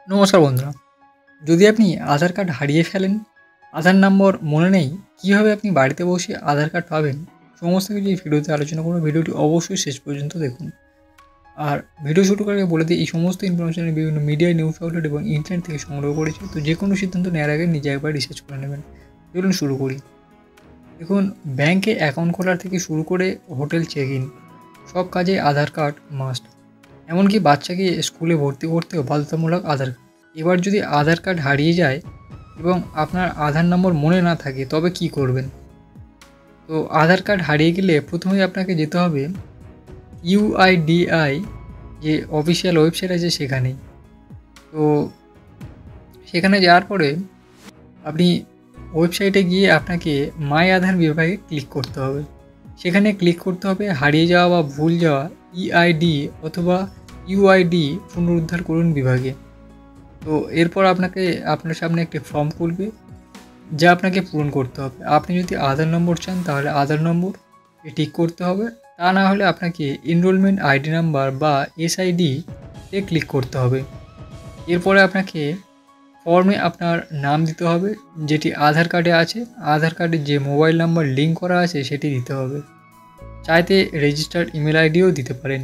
নমস্কার বন্ধুরা। যদি আপনি আধার কার্ড হারিয়ে ফেলেন, আধার নম্বর মনে নেই, কীভাবে আপনি বাড়িতে বসে আধার কার্ড পাবেন? সমস্ত কিছু এই ভিডিওতে আলোচনা করব। ভিডিওটি অবশ্যই শেষ পর্যন্ত দেখুন। আর ভিডিও শুরু করার আগে বলে দিই, এই সমস্ত ইনফরমেশন আমি বিভিন্ন মিডিয়া, নিউজ আউটলেট এবং ইন্টারনেট থেকে সংগ্রহ করেছি। তো যে কোনো সিদ্ধান্ত নেওয়ার আগে নিজে একবার রিসার্চ করে নেবেন। চলুন শুরু করি। দেখুন, ব্যাংকে অ্যাকাউন্ট খোলার থেকে শুরু করে হোটেল চেক ইন, সব কাজে আধার কার্ড মাস্ট। এমনকি বাচ্চাকে স্কুলে ভর্তি করতেও বাধ্যতামূলক আধার কার্ড। এবার যদি আধার কার্ড হারিয়ে যায় এবং আপনার আধার নম্বর মনে না থাকে, তবে কি করবেন? তো আধার কার্ড হারিয়ে গেলে প্রথমেই আপনাকে যেতে হবে ইউআইডিআই যে অফিসিয়াল ওয়েবসাইট আছে সেখানেই। তো সেখানে যাওয়ার পরে আপনি ওয়েবসাইটে গিয়ে আপনাকে মাই আধার বিভাগে ক্লিক করতে হবে। সেখানে ক্লিক করতে হবে হারিয়ে যাওয়া বা ভুল যাওয়া ইআইডি অথবা ইউআইডি পুনরুদ্ধার করুন বিভাগে। তো এরপর আপনার সামনে একটি ফর্ম খুলবে, যা আপনাকে পূরণ করতে হবে। আপনি যদি আধার নম্বর চান তাহলে আধার নম্বর ঠিক করতে হবে, তা না হলে আপনাকে এনরোলমেন্ট আইডি নাম্বার বা এসআইডি তে ক্লিক করতে হবে। এরপরে আপনাকে ফর্মে আপনার নাম দিতে হবে, যেটি আধার কার্ডে আছে। আধার কার্ডে যে মোবাইল নাম্বার লিঙ্ক করা আছে সেটি দিতে হবে। চাইতে রেজিস্টার্ড ইমেল আইডিও দিতে পারেন।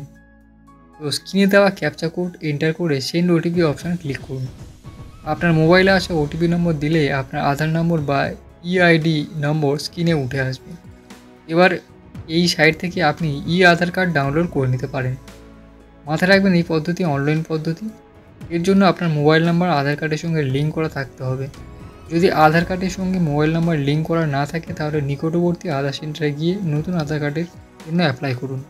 তো স্ক্রিনে দেওয়া ক্যাপচা কোড এন্টার করে সেন্ড ওটিপি অপশান ক্লিক করুন। আপনার মোবাইলে আসা ওটিপি নম্বর দিলে আপনার আধার নম্বর বা ইআইডি নম্বর স্ক্রিনে উঠে আসবে। এবার এই সাইট থেকে আপনি আধার কার্ড ডাউনলোড করে নিতে পারেন। মাথায় রাখবেন, এই পদ্ধতি অনলাইন পদ্ধতি। এর জন্য আপনার মোবাইল নাম্বার আধার কার্ডের সঙ্গে লিঙ্ক করা থাকতে হবে। যদি আধার কার্ডের সঙ্গে মোবাইল নাম্বার লিঙ্ক করা না থাকে, তাহলে নিকটবর্তী আধার সেন্টারে গিয়ে নতুন আধার কার্ডের জন্য অ্যাপ্লাই করুন।